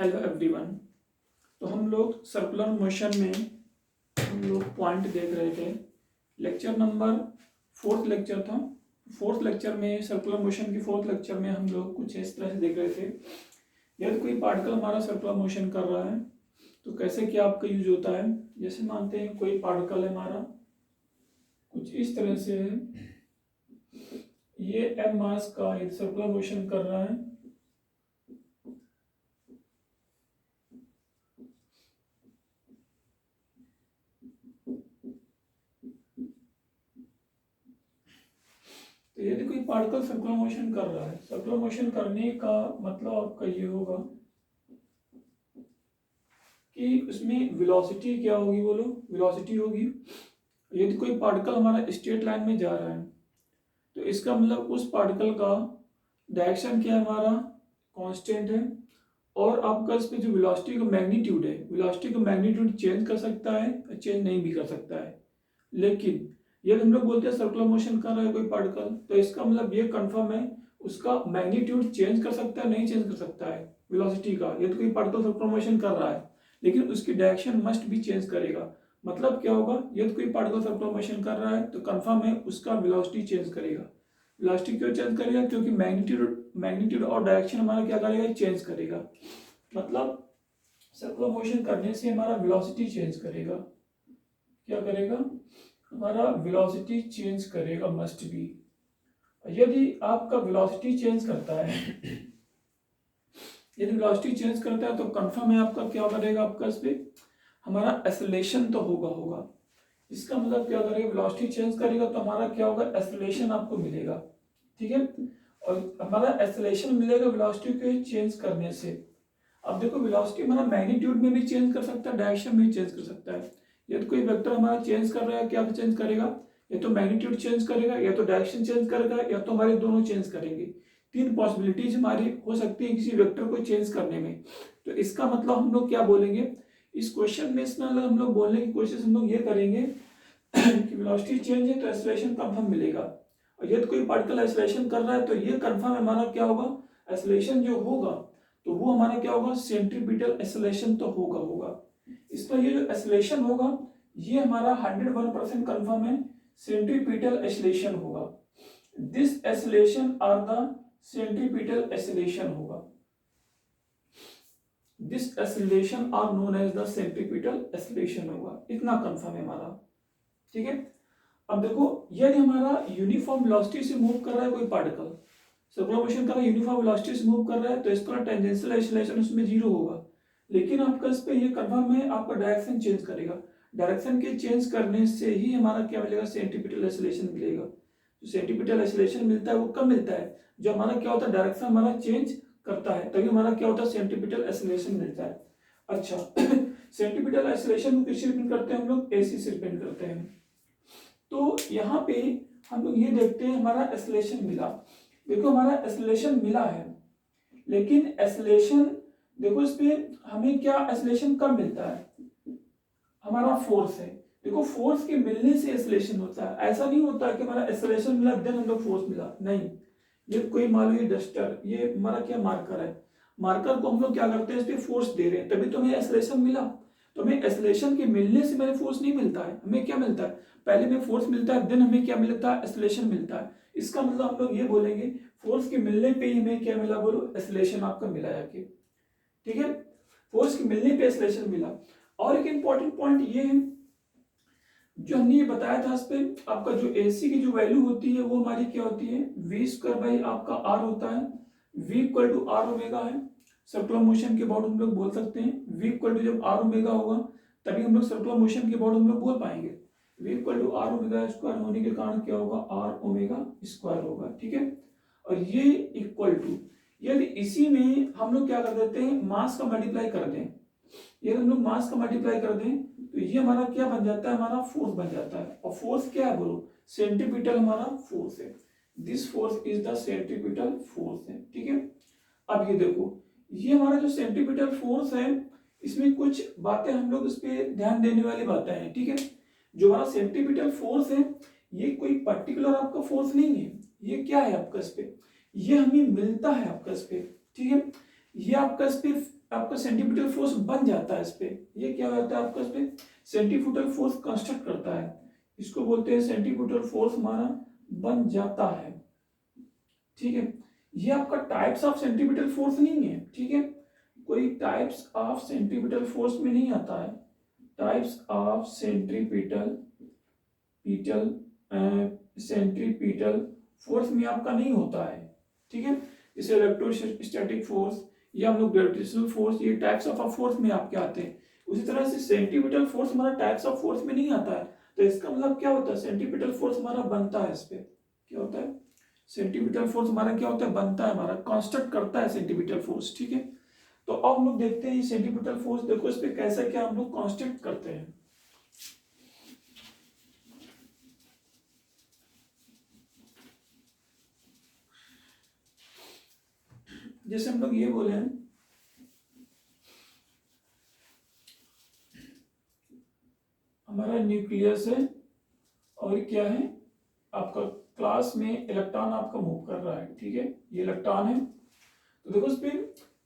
Hello everyone. तो हम लोग सर्कुलर मोशन में हम लोग पॉइंट देख रहे थे। लेक्चर नंबर फोर्थ लेक्चर था। फोर्थ लेक्चर में सर्कुलर मोशन की फोर्थ लेक्चर में हम लोग कुछ इस तरह से देख रहे थे। यदि कोई पार्टिकल हमारा सर्कुलर मोशन कर रहा है तो कैसे क्या आपका यूज होता है। जैसे मानते हैं कोई पार्टिकल है हमारा कुछ इस तरह से है, ये m मास का यदि सर्कुलर मोशन कर रहा है तो यदि कोई पार्टिकल सर्कुलर मोशन कर रहा है, सर्कुलर मोशन करने का मतलब आपका ये होगा कि उसमें वेलोसिटी क्या होगी, बोलो वेलोसिटी होगी। यदि कोई पार्टिकल हमारा स्ट्रेट लाइन में जा रहा है तो इसका मतलब उस पार्टिकल का डायरेक्शन क्या है, हमारा कांस्टेंट है। और आपका इस पे जो वेलोसिटी का मैग्नीट्यूड है, वेलोसिटी का मैग्नीट्यूड चेंज कर सकता है, चेंज नहीं भी कर सकता है। लेकिन यदि हम लोग बोलते हैं सर्कुलर मोशन कर रहा है कोई पार्टिकल तो इसका मतलब ये कंफर्म है उसका मैग्नीट्यूड चेंज कर सकता है, नहीं चेंज कर सकता है वेलोसिटी का। यदि कोई पार्टिकल सर्कुलर मोशन कर रहा है लेकिन उसकी डायरेक्शन मस्ट भी चेंज करेगा। मतलब क्या होगा, यदि कोई पार्टिकल सर्कुलर मोशन कर रहा है तो कंफर्म है उसका वेलोसिटी चेंज करेगा। वेलोसिटी क्यों चेंज करेगा, क्योंकि मैग्नीट्यूड और डायरेक्शन हमारा क्या करेगा, चेंज करेगा। मतलब सर्कुलर मोशन करने से हमारा वेलोसिटी चेंज करेगा। क्या करेगा, हमारा वेलोसिटी चेंज करेगा मस्ट बी। यदि आपका वेलोसिटी चेंज करता है यदि वेलोसिटी चेंज करता है तो कंफर्म है आपका क्या करेगा, आपका इस पे हमारा एक्सेलरेशन तो होगा। इसका मतलब क्या करेगा, वेलोसिटी चेंज करेगा तो हमारा क्या होगा, एक्सेलरेशन आपको मिलेगा। ठीक है, और हमारा एक्सेलरेशन मिलेगा वेलोसिटी को चेंज करने से। अब देखो वेलोसिटी हमारा मैग्नीट्यूड में भी चेंज कर सकता है, डायरेक्शन में भी चेंज कर सकता है। यदि कोई वेक्टर हमारा चेंज कर रहा है, क्या चेंज करेगा, या तो मैग्नीट्यूड चेंज करेगा, या तो डायरेक्शन चेंज करेगा, या तो हमारे दोनों चेंज करेंगे। तीन पॉसिबिलिटीज हमारी हो सकती है किसी वेक्टर को चेंज करने में। तो इसका मतलब हम लोग क्या बोलेंगे, इस क्वेश्चन में इसमें हम लोग बोलने की कोशिश हम लोग ये करेंगे कि वेलोसिटी चेंज है तो एक्सेलरेशन कंफर्म मिलेगा। और यदि कोई पार्टिकल एक्सेलरेशन कर रहा है तो ये कंफर्म हमारा क्या होगा, एक्सेलरेशन जो होगा तो वो हमारा क्या होगा, सेंट्रीपिटल एक्सेलरेशन तो होगा। इसका ये जो एक्सेलरेशन होगा ये हमारा 101% कंफर्म है, सेंट्रीपिटल एक्सेलरेशन होगा। This acceleration are the centripetal acceleration होगा। This acceleration are known as the centripetal acceleration होगा। इतना कंफर्म है हमारा। ठीक है, अब देखो यदि हमारा यूनिफॉर्म वेलोसिटी से मूव कर रहा है कोई पार्टिकल, सर्कुलर मोशन कर रहा है, यूनिफॉर्म वेलोसिटी से मूव कर रहा है तो इसका टेंजेंशियल एक्सेलरेशन उसमें 0 होगा। लेकिन आपका इस पे ये कंफर्म है आपका डायरेक्शन चेंज करेगा। डायरेक्शन के चेंज करने से ही हमारा क्या मिलेगा, सेंट्रीपिटल एक्सेलरेशन मिलेगा। जो सेंट्रीपिटल एक्सेलरेशन मिलता है वो कब मिलता है, जब हमारा क्या होता है, डायरेक्शन हमारा चेंज करता है, तभी हमारा क्या होता है, सेंट्रीपिटल एक्सेलरेशन मिलता है। अच्छा सेंट्रीपिटल एक्सेलरेशन को किससे रिप्रेजेंट करते हैं हम लोग, AC से रिप्रेजेंट करते हैं। तो यहाँ पे हम लोग ये देखते हैं हमारा एक्सेलरेशन मिला। देखो हमारा एक्सेलरेशन मिला है, लेकिन एक्सेलरेशन देखो इस पे हमें क्या एक्सेलरेशन कब मिलता है, हमारा फोर्स है। देखो फोर्स के मिलने से एक्सेलरेशन होता है, ऐसा नहीं होता है कि हमारा एक्सेलरेशन मिला देन हम लोग फोर्स मिला, नहीं। ये कोई मान लो ये डस्टर, ये हमारा क्या मार्कर है, मार्कर को हम लोग क्या करते हैं, इस पे फोर्स दे रहे हैं तभी तो हमें एक्सेलरेशन मिला। तो हमें एक्सेलरेशन के मिलने से हमें फोर्स नहीं मिलता है, हमें क्या मिलता है, पहले हमें फोर्स मिलता है देन हमें क्या मिलता है, एक्सेलरेशन मिलता है। इसका मतलब हम लोग ये बोलेंगे फोर्स के मिलने पे ही हमें क्या मिला, बोलो एक्सेलरेशन आपका मिला जाके। ठीक है, फोर्स के मिलने पे एक्सेलरेशन मिला। और एक इंपॉर्टेंट पॉइंट ये है जो हमने ये बताया था, इस पे आपका जो AC की जो वैल्यू होती है वो हमारी क्या होती है, v² बाई आपका r होता है। v equal to r omega है। सर्कुलर मोशन के अबाउट हम लोग बोल सकते हैं v इक्वल टू जब r ओमेगा होगा तभी हम लोग सर्कुलर मोशन के अबाउट हम लोग बोल पाएंगे। v equal to r omega square होने के कारण क्या होगा, r ओमेगा स्क्वायर होगा। ठीक है, और ये इक्वल टू यदि इसी में हम लोग क्या कर देते हैं, मास का मल्टीप्लाई कर दें, यदि हम लोग मास का मल्टीप्लाई कर दें तो ये हमारा क्या बन जाता है, हमारा फोर्स बन जाता है। और फोर्स क्या है, बोलो सेंट्रीपिटल हमारा फोर्स है। This force is the centripetal force है। ठीक है, अब ये देखो ये हमारा जो सेंट्रीपिटल फोर्स है इसमें कुछ बातें हम लोग इस पे ध्यान देने वाली बातें हैं। ठीक है, जो हमारा सेंट्रीपिटल फोर्स है ये कोई पर्टिकुलर आपका फोर्स नहीं है, ये क्या है आपका इस पे, ये हमें मिलता है आपका इस पे। ठीक है, ये आपका इस पे आपका सेंटीपिटल फोर्स बन जाता है इस पे, ये क्या होता है आपका इस पे सेंटीपिटल फोर्स कंस्ट्रक्ट करता है, इसको बोलते हैं सेंटीपिटल फोर्स हमारा बन जाता है। ठीक है, ये आपका टाइप्स ऑफ सेंटीपिटल फोर्स नहीं है, ठीक है, कोई टाइप्स ऑफ सेंटीपिटल फोर्स में नहीं आता है, टाइप्स ऑफ सेंट्रीपिटल फोर्स में आपका नहीं होता है। ठीक है, जैसे इलेक्ट्रोस्टैटिक फोर्स या हम लोग ग्रेविटेशनल फोर्स, ये टाइप्स ऑफ फोर्स में आपके आते हैं। उसी तरह से सेंटीपिटल फोर्स हमारा टाइप्स ऑफ फोर्स में नहीं आता है, तो इसका मतलब क्या होता है सेंटीपिटल फोर्स हमारा बनता है, इस पे क्या होता है सेंटीपिटल फोर्स हमारा क्या होता है बनता है, हमारा कंस्ट्रक्ट करता है सेंटीपिटल फोर्स। ठीक है, तो अब हम लोग देखते हैं ये सेंटीपिटल फोर्स, देखो इस पे कैसे क्या हम लोग कंस्ट्रक्ट करते हैं। जैसे हम लोग ये बोले हैं हमारा न्यूक्लियस है और क्या है आपका क्लास में इलेक्ट्रॉन आपका मूव कर रहा है। ठीक है, ये इलेक्ट्रॉन है, तो देखो इस पे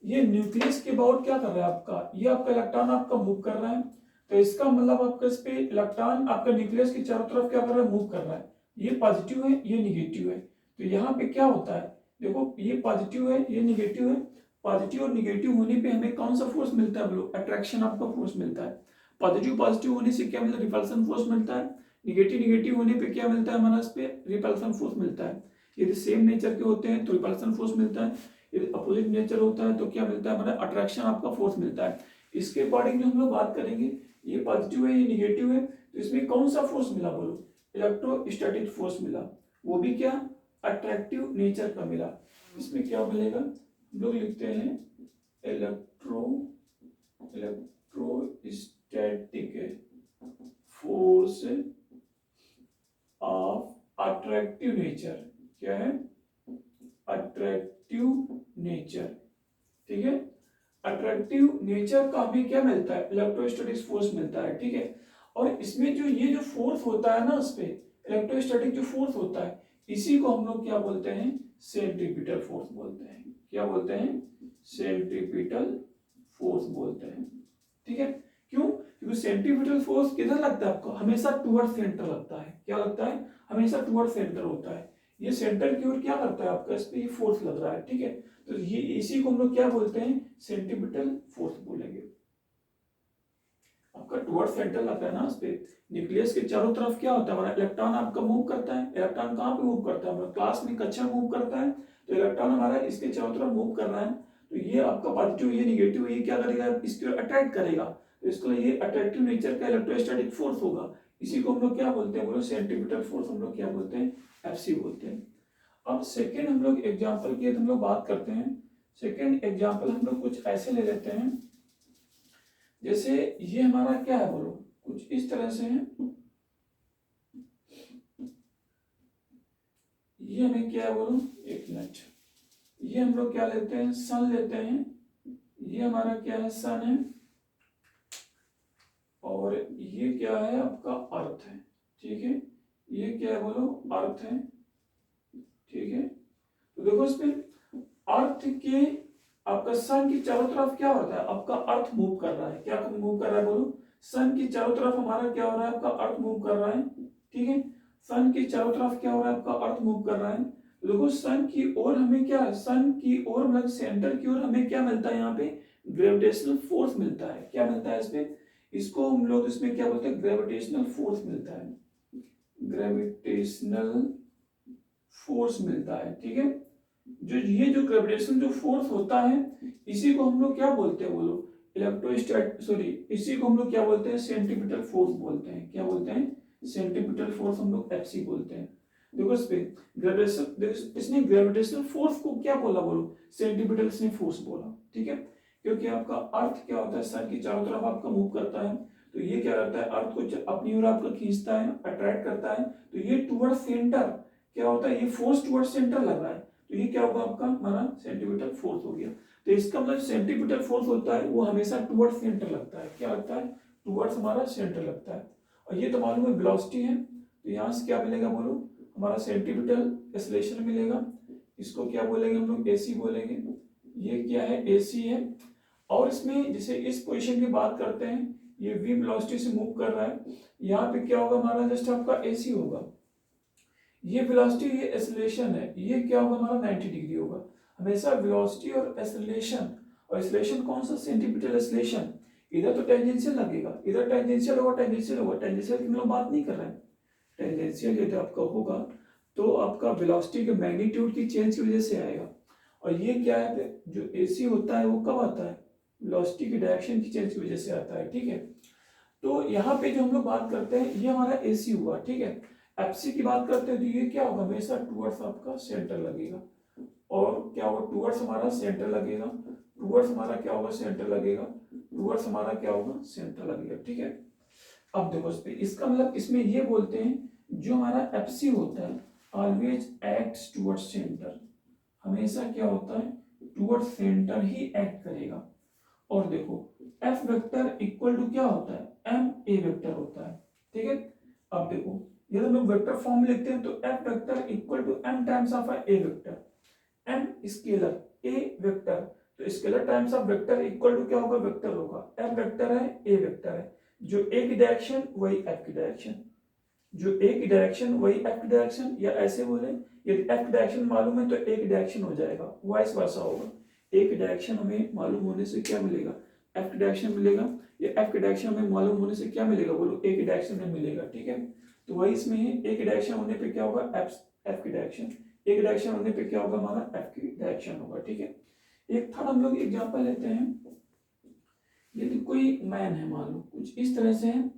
ये न्यूक्लियस के अबाउट क्या कर रहा है आपका, ये आपका इलेक्ट्रॉन आपका मूव कर रहा है, तो इसका मतलब आपका इस पे इलेक्ट्रॉन आपका न्यूक्लियस के चारों तरफ क्या कर रहा है मूव कर रहा है, ये पॉजिटिव है ये निगेटिव है, तो यहाँ पे क्या होता है देखो ये पॉजिटिव है ये निगेटिव है, पॉजिटिव और निगेटिव होने पे हमें कौन सा फोर्स मिलता है बोलो, अट्रैक्शन आपका फोर्स मिलता है। पॉजिटिव होने से क्या मिलता है, रिपल्सन फोर्स मिलता है। निगेटिव होने पे क्या मिलता है हमारा इस पे रिपल्सन फोर्स मिलता है। यदि सेम नेचर के होते हैं तो रिपल्सन फोर्स मिलता है, यदि अपोजिट नेचर होता है तो क्या मिलता है हमारा अट्रैक्शन आपका फोर्स मिलता है। इसके अकॉर्डिंग हम लोग बात करेंगे, ये पॉजिटिव है ये निगेटिव है, तो इसमें कौन सा फोर्स मिला बोलो, इलेक्ट्रोस्टैटिक फोर्स मिला, वो भी क्या अट्रैक्टिव नेचर का मिला। इसमें क्या मिलेगा, हम लोग लिखते हैं electrostatic force of attractive nature, क्या है अट्रैक्टिव नेचर। ठीक है, अट्रैक्टिव नेचर का हमें क्या मिलता है, इलेक्ट्रोस्टैटिक फोर्स मिलता है। ठीक है, और इसमें जो ये जो फोर्स होता है ना उस पे इलेक्ट्रोस्टैटिक जो फोर्स होता है, इसी को हम लोग क्या बोलते हैं सेंट्रीपिटल फोर्स बोलते हैं। क्या बोलते हैं, सेंट्रीपिटल फोर्स बोलते हैं। ठीक है, क्यों, क्योंकि सेंट्रीपिटल फोर्स किधर लगता है आपको, हमेशा टुवर्ड सेंटर लगता है। क्या लगता है, हमेशा टुवर्ड सेंटर होता है, ये सेंटर की ओर क्या करता है आपका, इस पे ये फोर्स लग रहा है। ठीक है, तो ये इसी को हम लोग क्या बोलते हैं सेंट्रीपिटल फोर्स बोलेंगे। आपका टुवर्ड सेंटर लगता है ना उस पे, न्यूक्लियस के चारों तरफ क्या होता है हमारा इलेक्ट्रॉन आपका मूव करता है। इलेक्ट्रॉन कहाँ पे मूव करता है, हमारा क्लास में कक्षा मूव करता है, तो इलेक्ट्रॉन हमारा इसके चारों तरफ मूव कर रहा है, तो ये आपका पॉजिटिव ये निगेटिव ये क्या करेगा, इसको अट्रैक्ट करेगा, तो इसको ये अट्रैक्टिव नेचर का इलेक्ट्रोस्टैटिक फोर्स होगा। इसी को हम लोग क्या बोलते हैं बोलो सेंट्रीपिटल फोर्स, हम लोग क्या बोलते हैं एफसी बोलते हैं। अब सेकेंड हम लोग एग्जाम्पल की हम लोग बात करते हैं। सेकेंड एग्जाम्पल हम लोग कुछ ऐसे ले लेते हैं, जैसे ये हमारा क्या है बोलो कुछ इस तरह से है, ये हमें क्या है बोलो एक मिनट, ये हम लोग क्या लेते हैं सन लेते हैं, ये हमारा क्या है सन है, और ये क्या है आपका अर्थ है। ठीक है, ये क्या है बोलो अर्थ है। ठीक है, तो देखो इसमें अर्थ के आपका सन की चारों तरफ क्या होता है, आपका अर्थ मूव कर रहा है। क्या मूव कर रहा है बोलो, सन की चारों तरफ हमारा क्या हो रहा है, आपका अर्थ मूव कर रहा है। ठीक है, सन की चारों तरफ क्या हो रहा है, आपका अर्थ मूव कर रहा है। तो देखो सन की ओर हमें क्या है, सन की ओर मतलब सेंटर की ओर हमें क्या मिलता है, यहाँ पे ग्रेविटेशनल फोर्स मिलता है। क्या मिलता है इसमें, इसको हम लोग इसमें क्या बोलते हैं ग्रेविटेशनल फोर्स मिलता है, ग्रेविटेशनल फोर्स मिलता है। ठीक है, जो ग्रेविटेशन जो फोर्स होता है इसी को हम लोग क्या बोलते हैं बोलो इसी को हम लोग क्या बोलते हैं सेंटीपिटल फोर्स बोलते हैं। क्या बोलते हैं सेंटीपिटल फोर्स हम लोग एफसी बोलते हैं। देखो इस पे ग्रेविटेशन, इसने ग्रेविटेशनल फोर्स को क्या बोला बोलो सेंटीपिटल इसने फोर्स बोला। ठीक है, क्योंकि आपका अर्थ क्या होता है सन की चारों तरफ आपका मूव करता है, तो ये क्या करता है अर्थ को अपनी ओर आपका खींचता है अट्रैक्ट करता है, तो ये टुवर्ड सेंटर क्या होता है, ये फोर्स टुवर्ड सेंटर लग रहा है, तो ये क्या होगा आपका हमारा सेंटीपिटल फोर्स हो गया। तो इसका मतलब सेंटीपिटल फोर्स होता है वो हमेशा टुवर्ड सेंटर लगता है। क्या लगता है टुवर्ड्स हमारा सेंटर लगता है, और ये तो मालूम है वेलोसिटी है, तो यहाँ से क्या मिलेगा बोलो हमारा सेंटीपिटल एक्सेलरेशन मिलेगा, इसको क्या बोलेंगे हम लोग एसी बोलेंगे। ये क्या है एसी है, और इसमें जैसे इस पोजीशन की बात करते हैं, ये v वेलोसिटी से मूव कर रहा है, यहाँ पे क्या होगा हमारा, जस्ट आपका ac होगा, ये वेलोसिटी, ये एक्सेलरेशन है, ये क्या होगा हमारा 90 डिग्री होगा। हमेशा वेलोसिटी और एक्सेलरेशन, और एक्सेलरेशन कौन सा, सेंटीमीटर एक्सेलरेशन, इधर तो टेंजेंशियल लगेगा, इधर टेंजेंशियल होगा, टेंजेंशियल होगा, टेंजेंशियल की हम लोग बात नहीं कर रहे हैं। टेंजेंशियल यदि आपका होगा तो आपका वेलोसिटी के मैग्नीट्यूड की चेंज की वजह से आएगा। और ये क्या है, जो एसी होता है वो कब आता है, वेलोसिटी की डायरेक्शन की चेंज की वजह से आता है, ठीक है। तो यहाँ पे जो हम लोग बात करते हैं ये हमारा एसी हुआ, ठीक है। एफसी की बात करते हैं तो ये क्या होगा, हमेशा टूवर्ड्स आपका सेंटर लगेगा, और क्या होगा, टूवर्ड्स हमारा सेंटर लगेगा, टूवर्ड्स हमारा क्या होगा, सेंटर लगेगा, टूवर्ड्स हमारा क्या होगा, सेंटर लगेगा, ठीक है। अब देखो इस पे, इसका मतलब इसमें ये बोलते हैं जो हमारा एफसी होता है ऑलवेज एक्ट्स टूवर्ड्स सेंटर, हमेशा क्या होता है, टूवर्ड्स सेंटर ही एक्ट करेगा। और देखो एफ वेक्टर इक्वल टू क्या होता है, एम ए वेक्टर होता है, ठीक है। अब देखो यदि हम लोग वेक्टर फॉर्म में लिखते हैं तो F vector equal to M times of A vector, M scalar, A vector, तो scalar times of vector equal to क्या होगा, वेक्टर होगा, एफ वेक्टर है, ए वेक्टर है, जो ए की डायरेक्शन वही एफ की डायरेक्शन, जो ए की डायरेक्शन वही एफ की डायरेक्शन, या ऐसे बोले यदि एफ की डायरेक्शन मालूम है तो ए की डायरेक्शन हो जाएगा, वाइस वर्सा होगा, ए की डायरेक्शन हमें मालूम होने से क्या मिलेगा, एफ की डायरेक्शन मिलेगा, या एफ की डायरेक्शन हमें मालूम होने से क्या मिलेगा, बोलो ए की डायरेक्शन में मिलेगा, ठीक है। तो वही इसमें है, ए की डायरेक्शन होने पे क्या होगा, एफ की डायरेक्शन, ए की डायरेक्शन होने पे क्या होगा, हमारा एफ की डायरेक्शन होगा, ठीक है। एक थर्ड हम लोग एग्जांपल लेते हैं, यदि कोई मैन है, मान लो कुछ इस तरह से है,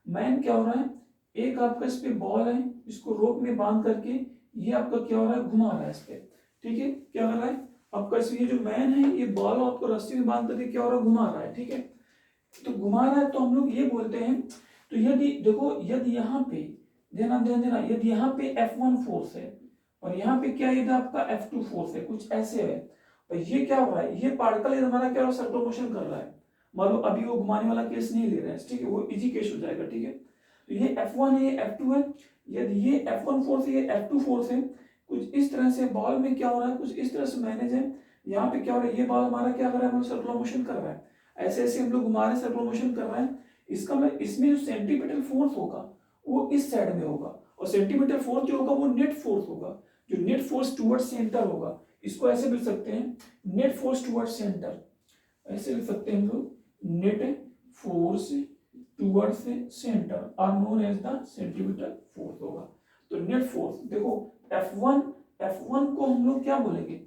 मैन क्या हो रहा है, एक आपका इस पे बॉल है, इसको रोप में बांध करके ये आपका क्या हो रहा है, घुमा रहा है इस पे, ठीक है, क्या कर रहा है आपका, ये जो मैन है ये बॉल आपको रस्सी में बांध करके क्या हो रहा है, घुमा रहा है, ठीक है। तो घुमा रहा है तो हम लोग ये बोलते हैं, तो यदि देखो यदि यहाँ पे ध्यान देना, यदि यहाँ पे F1 फोर्स है और यहाँ पे क्या यदि आपका F2 फोर्स है, कुछ ऐसे है, और ये क्या हो रहा है, ये पार्टिकल यदि हमारा क्या सर्कुलर मोशन कर रहा है, मान लो अभी वो घुमाने वाला केस नहीं ले रहे हैं, ठीक है, वो इजी केस हो जाएगा, ठीक है। तो ये F1 है, ये F2 है, यदि ये F1 फोर्स है, ये F2 फोर्स है, कुछ इस तरह से बॉल में क्या हो रहा है, कुछ इस तरह से मैनेज है, यहाँ पे क्या हो रहा है, ये बॉल हमारा क्या कर रहा है, सर्कुलर मोशन कर रहा है, ऐसे ऐसे हम लोग घुमा रहे, सर्कुलर मोशन कर रहे हैं, इसका मतलब इसमें जो सेंटीमीटर फोर्स होगा वो इस साइड में होगा, और सेंटीमीटर फोर्स जो होगा वो नेट फोर्स होगा, जो नेट फोर्स टुवर्ड्स सेंटर होगा, इसको ऐसे लिख सकते हैं, नेट फोर्स टुवर्ड्स सेंटर, ऐसे लिख सकते हैं हम लोग, net force towards centre are known as the centimetre force होगा। तो नेट फोर्स देखो F1 को हम लोग क्या बोलेंगे,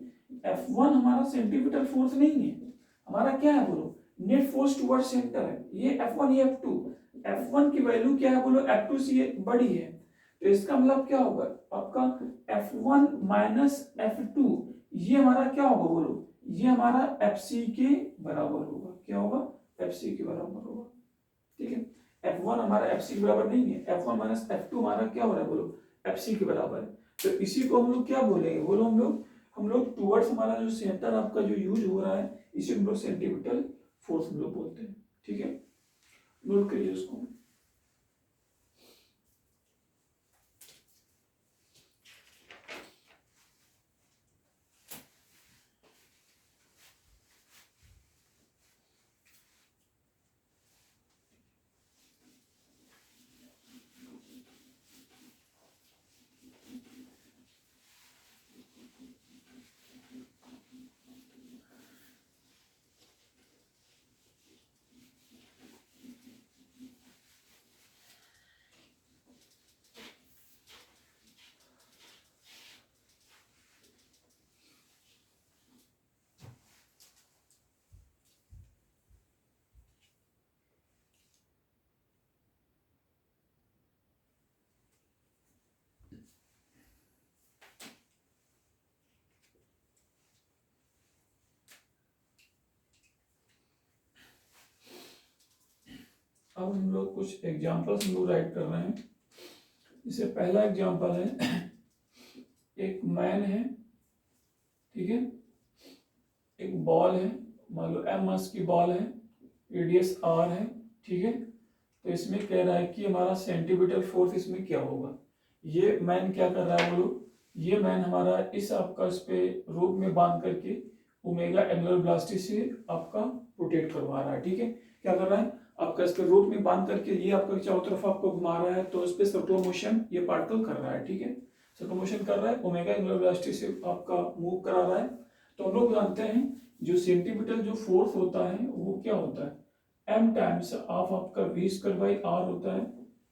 F1 हमारा सेंटीमीटर फोर्स नहीं है, हमारा क्या है बोलो, नेट फोर्स टुवर्ड्स सेंटर है, ये F1 ये F1 की वैल्यू क्या है बोलो, F2 से ये बड़ी है, तो इसका मतलब क्या होगा आपका F1 माइनस F2, ये हमारा क्या होगा बोलो, ये हमारा FC के बराबर होगा, क्या होगा, FC के बराबर होगा, ठीक है। F1 हमारा FC के बराबर नहीं है, F1 माइनस F2 हमारा क्या हो रहा है बोलो, FC के बराबर है, तो इसी को हम लोग क्या बोलेंगे बोलो, हम लोग टुवर्ड्स हमारा जो सेंटर आपका जो यूज हो रहा है, इसी हम लोग सेंटीमीटर फोर्स हम लोग बोलते हैं, ठीक है, नोट करिए उसको। अब हम लोग कुछ एग्जांपल्स हम लोग राइट कर रहे हैं, जैसे पहला एग्जांपल है, एक मैन है, ठीक है, एक बॉल है, मान लो एम मास की बॉल है, रेडियस आर है, ठीक है, तो इसमें कह रहा है कि हमारा सेंटीमीटर फोर्स इसमें क्या होगा, ये मैन क्या कर रहा है बोलो, ये मैन हमारा इस आपका इस पे रूप में बांध करके ओमेगा एंगुलर वेलोसिटी से आपका रोटेट करवा रहा है, ठीक है। क्या कर रहा है, आपका इसके रूट में बांध करके ये आपका चारों तरफ आपको घुमा रहा है, तो उस पर सर्कुलर मोशन ये पार्टिकल कर रहा है, ठीक है। सर्कुलर मोशन कर रहा है, ओमेगा एंगुलर वेलोसिटी से आपका मूव करा रहा है। तो हम लोग जानते हैं जो सेंटीमीटर जो फोर्स होता है वो क्या होता है, m टाइम्स ऑफ आपका v स्क्वायर बाई r होता है,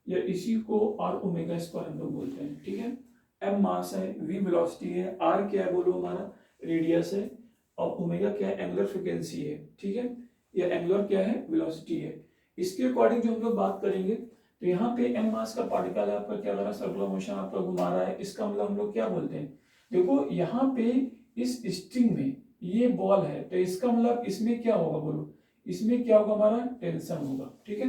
या इसी को r ओमेगा स्क्वायर हम लोग बोलते हैं, ठीक है। m मास है, v वेलोसिटी है, r क्या है बोलो हमारा रेडियस है, और ओमेगा क्या है एंगुलर फ्रीक्वेंसी है, ठीक है, या एंगुलर क्या है वेलोसिटी है। इसके अकॉर्डिंग जो हम लोग बात करेंगे, तो यहाँ पे m मास का पार्टिकल है आपका, क्या कर रहा है, सर्कुलर मोशन आपका घुमा रहा है। इसका मतलब हम लोग क्या बोलते हैं, देखो यहाँ पे इस स्ट्रिंग में ये बॉल है, तो इसका मतलब इसमें क्या होगा बोलो, इसमें क्या होगा, हमारा टेंशन होगा, ठीक है।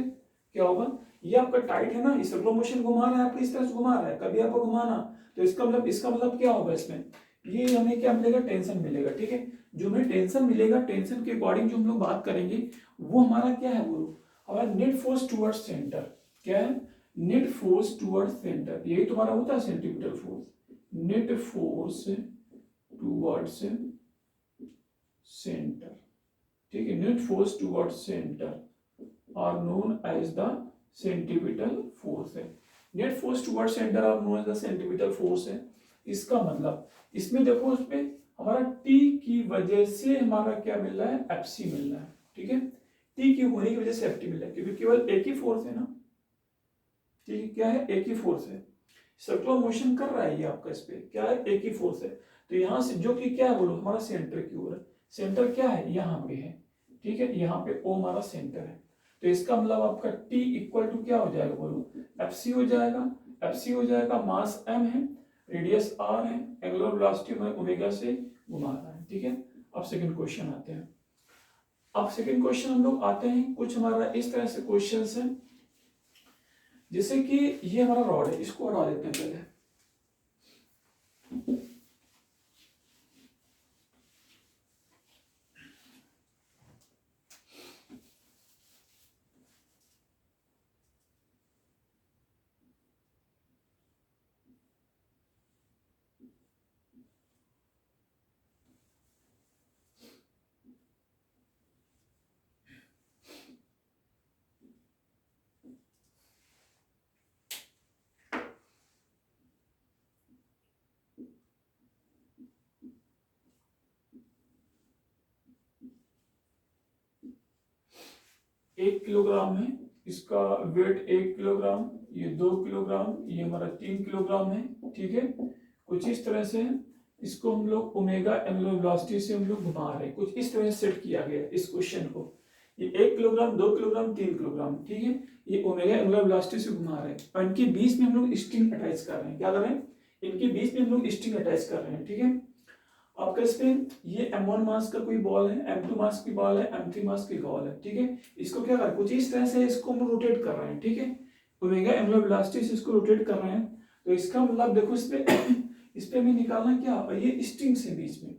क्या होगा, ये आपका टाइट है ना, ये सर्कुलर मोशन घुमा रहा है आपको, इस तरह से घुमा रहा है, कभी आपको घुमाना, तो इसका मतलब क्या होगा, इसमें ये हमें क्या मिलेगा, टेंशन मिलेगा, ठीक है। जो हमें टेंशन मिलेगा, टेंशन के अकॉर्डिंग जो हम लोग बात करेंगे वो हमारा क्या है बोलो, हमारा नेट फोर्स टुवर्ड्स सेंटर। क्या है, नेट फोर्स टुवर्ड्स सेंटर, यही तुम्हारा होता है centimetre force, net force towards centre, ठीक है। Net force towards centre are known as the centimetre force है। Net force towards centre are known as the centimetre force है। इसका मतलब इसमें देखो, उसमें हमारा टी की वजह से हमारा क्या मिल रहा है, एफसी मिल रहा है, ठीक है। टी की होने की वजह से एफटी मिल रहा है, क्योंकि केवल एक ही फोर्स है ना, ठीक है, क्या है, एक ही फोर्स है, सर्कुलर मोशन कर रहा है ये आपका, इस पे क्या है, एक ही फोर्स है। तो यहाँ से जो कि क्या है बोलो, हमारा सेंटर की ओर है, सेंटर क्या है, यहाँ पे है, ठीक है, यहाँ पे ओ हमारा सेंटर है। तो इसका मतलब आपका टी इक्वल टू क्या हो जाएगा बोलो, एफ सी हो जाएगा, एफ सी हो जाएगा, मास एम है, रेडियस आर है, एंगुलर वेलोसिटी में ओमेगा से घुमा रहा है, ठीक है। अब सेकंड क्वेश्चन आते हैं। अब सेकंड क्वेश्चन हम लोग आते हैं, कुछ हमारा इस तरह से क्वेश्चंस है, जैसे कि ये हमारा रॉड है, इसको हटा देते हैं पहले। एक किलोग्राम है, इसका वेट 1 किलोग्राम, ये 2 किलोग्राम, ये हमारा 3 किलोग्राम है, ठीक है। कुछ इस तरह से इसको हम लोग ओमेगा एंगुलर वेलोसिटी से हम लोग घुमा रहे हैं, कुछ इस तरह से सेट किया गया है इस क्वेश्चन को। ये 1 किलोग्राम, 2 किलोग्राम, 3 किलोग्राम, ठीक है, ये ओमेगा एंगुलर वेलोसिटी से घुमा रहे हैं, और इनके बीच में हम लोग स्ट्रिंग अटैच कर रहे हैं। क्या कर रहे हैं, इनके बीच में हम लोग स्ट्रिंग अटैच कर रहे हैं, ठीक है। आपका इसमें ये m1 मास का कोई बॉल है, m2 मास की बॉल है, m3 मास की बॉल है, ठीक है। इसको क्या कर, कुछ इस तरह से इसको हम रोटेट कर रहे हैं, ठीक है, ओमेगा एंगुलर वेलोसिटी से इसको रोटेट कर रहे हैं। तो इसका मतलब देखो, इस पे हमें निकालना क्या, और ये स्ट्रिंग्स है बीच में,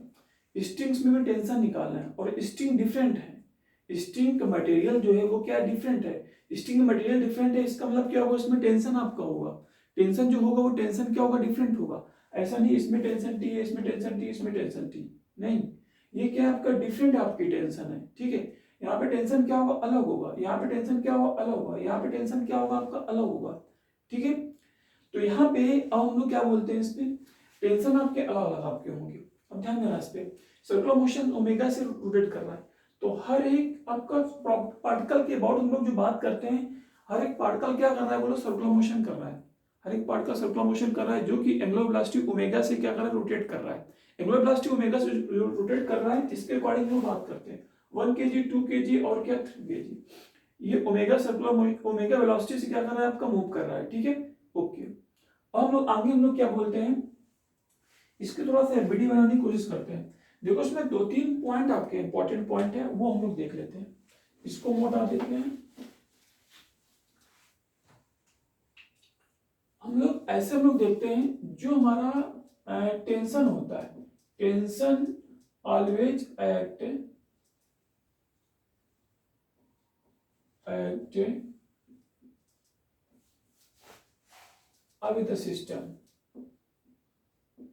स्ट्रिंग्स में हमें टेंशन निकालना है, और स्ट्रिंग डिफरेंट है, स्ट्रिंग का मटेरियल जो है वो क्या डिफरेंट है, स्ट्रिंग का मटेरियल डिफरेंट है, इसका मतलब क्या होगा, उसमें टेंशन आपका होगा, टेंशन जो होगा वो टेंशन क्या होगा, डिफरेंट होगा। ऐसा नहीं इसमें टेंशन टी है, इसमें टेंशन टी, इसमें टेंशन टी, नहीं, ये क्या आपका डिफरेंट आपकी टेंशन है, ठीक है। यहाँ पे टेंशन क्या होगा, अलग होगा, यहाँ पे टेंशन क्या होगा, अलग होगा, यहाँ पे टेंशन क्या होगा आपका, अलग होगा, ठीक है। तो यहाँ पे अब हम लोग क्या बोलते हैं, इसमें टेंशन आपके अलग अलग आपके होंगे। अब ध्यान देना इस पे, सर्कुलर मोशन ओमेगा से रोटेट कर रहा है, तो हर एक आपका पार्टिकल के अबाउट हम लोग जो बात करते हैं, हर एक पार्टिकल क्या कर रहा है बोलो, सर्कुलर मोशन कर रहा है, हर एक पार्टिकल सर्कुलर मोशन कर रहा है, जो कि एंगुलर वेलोसिटी ओमेगा से क्या कर रहा है, रोटेट कर रहा है। एंगुलर वेलोसिटी ओमेगा से रोटेट कर रहा है, इसके अकॉर्डिंग हम बात करते हैं 1 kg, 2 kg और क्या 3 kg। ये ओमेगा सर्कुलर ओमेगा वेलोसिटी से क्या कर रहा है, आपका मूव कर रहा है, ठीक है, ओके। और हम लोग आगे हम लोग क्या बोलते हैं, इसकी थोड़ा सा एफबीडी बनाने की कोशिश करते हैं। देखो इसमें 2-3 पॉइंट आपके इंपॉर्टेंट पॉइंट है, वो हम लोग देख लेते हैं, इसको मोटा देते हैं। हम लोग ऐसे हम लोग देखते हैं, जो हमारा टेंशन होता है, tension always act with the system,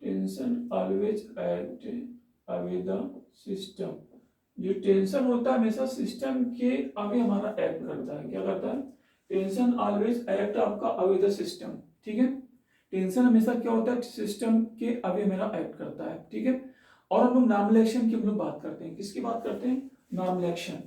tension always act with the system, जो टेंशन होता है हमेशा सिस्टम के आगे हमारा एक्ट करता है। क्या करता है? टेंशन ऑलवेज एक्ट आपका अवे द सिस्टम। ठीक है, टेंशन हमेशा क्या होता है? सिस्टम के आगे मेरा एक्ट करता है। ठीक है, और हम लोग नॉर्मल एक्शन की हम लोग बात करते हैं। किसकी बात करते हैं? Normal action.